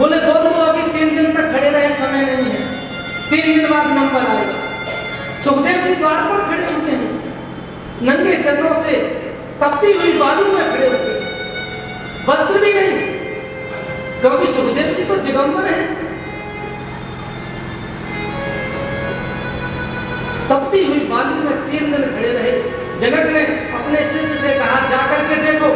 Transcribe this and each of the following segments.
बोले बोल दो अभी 3 दिन तक खड़े रहे, समय नहीं है, 3 दिन बाद नंबर आएगा। सुखदेव जी द्वार पर खड़े होते हैं, नंगे चरणों से तपती हुई बालू में खड़े होते हैं, वस्त्र भी नहीं, क्योंकि सुखदेव जी तो दिगंबर हैं। तपती हुई बालू में 3 दिन खड़े रहे। जनक ने अपने शिष्य से कहा, जाकर के देखो,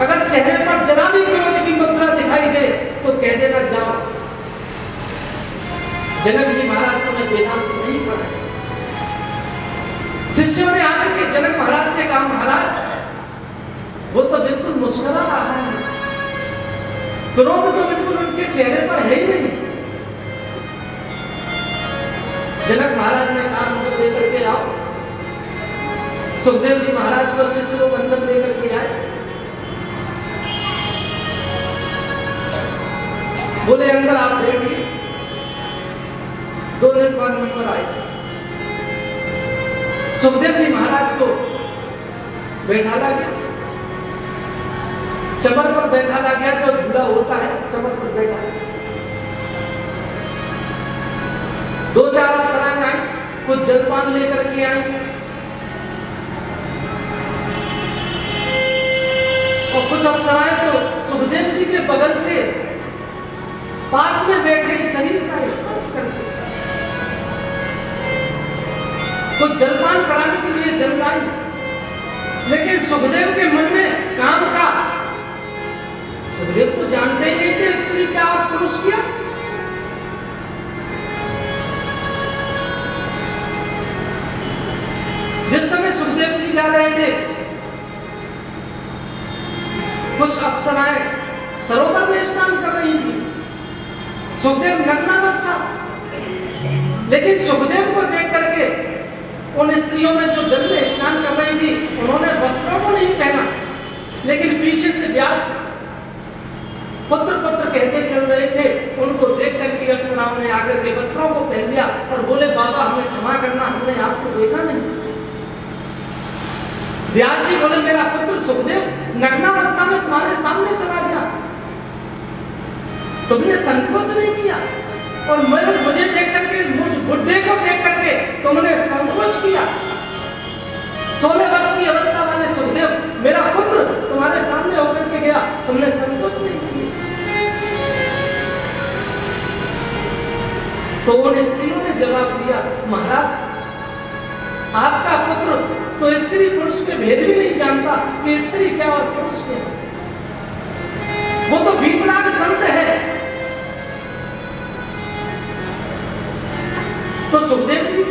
अगर चेहरे पर जरा भी क्रोध की मुद्रा दिखाई दे तो कह देना जाओ। जनक जी महाराज को मैं वेदांत नहीं पढ़ा। शिष्यों ने आकर के जनक महाराज से कहा, महाराज वो तो बिल्कुल मुस्कुरा रहा है, क्रोध तो बिल्कुल उनके चेहरे पर है ही नहीं। जनक महाराज ने कहा, अंदर लेकर के आओ। सुखदेव जी महाराज को शिष्य लोग अंदर लेकर के आए। बोले अंदर आप बैठिए। 2 दिन बाद नंबर आए। सुखदेव जी महाराज को बैठाला गया, चमर पर बैठाला गया, जो झूला होता है चमर पर बैठा। 2-4 अप्सराएं आई, कुछ जलपान लेकर के आई और कुछ अप्सराएं तो सुखदेव जी के बगल से पास में बैठे शरीर का स्पर्श करते, कुछ जलपान कराने के लिए जल लाई। लेकिन सुखदेव के मन में काम का, सुखदेव तो जानते ही नहीं थे स्त्री क्या और पुरुष क्या। जिस समय सुखदेव जी जा रहे थे, कुछ अप्सराएं सरोवर में स्नान कर रही थी। सुखदेव नग्नावस्था, लेकिन सुखदेव को देख करके उन स्त्रियों में जो जल में स्नान कर रही थी, उन्होंने वस्त्रों को नहीं पहना, लेकिन पीछे से व्यास पुत्र पुत्र कहते चल रहे थे। उनको देख करके अप्सराओं ने आकर के वस्त्रों को पहन लिया और बोले, बाबा हमें क्षमा करना, हमने आपको देखा नहीं। व्यास जी बोले, मेरा पुत्र सुखदेव नग्नावस्था में तुम्हारे सामने चला गया, तुमने संकोच नहीं किया, और मुझे देख करके, मुझ बुढ़े को देख करके तुमने संकोच किया। 16 वर्ष की अवस्था वाले सुखदेव, मेरा पुत्र तुम्हारे सामने होकर के गया, तुमने संकोच नहीं किया। तो उन स्त्रियों ने जवाब दिया, महाराज आपका पुत्र तो स्त्री पुरुष के भेद भी नहीं जानता कि स्त्री क्या और पुरुष क्या, वो तो वीतराग संत है। तो सुखदेव जी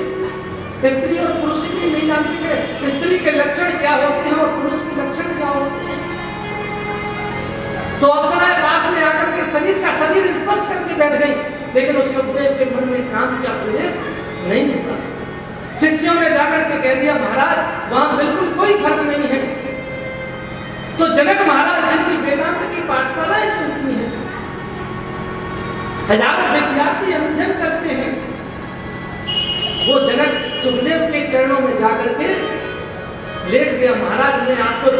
स्त्री और पुरुष की नहीं जानते थे, स्त्री के लक्षण क्या होते हैं और पुरुष के लक्षण क्या होते हैं। तो अप्सराएं पास में आकर के शरीर स्पर्श करके बैठ गई, लेकिन उस सुखदेव के मन में काम का प्रवेश नहीं होता। शिष्यों ने जाकर के कह दिया, महाराज वहां बिल्कुल कोई फर्क नहीं है। तो जनक महाराज जिनकी वेदांत की पाठशालाएं चलती हैं, हजारों विद्यार्थी अध्ययन करते हैं, वो जनक सुखदेव के चरणों में जाकर के लेट गया। महाराज ने आपको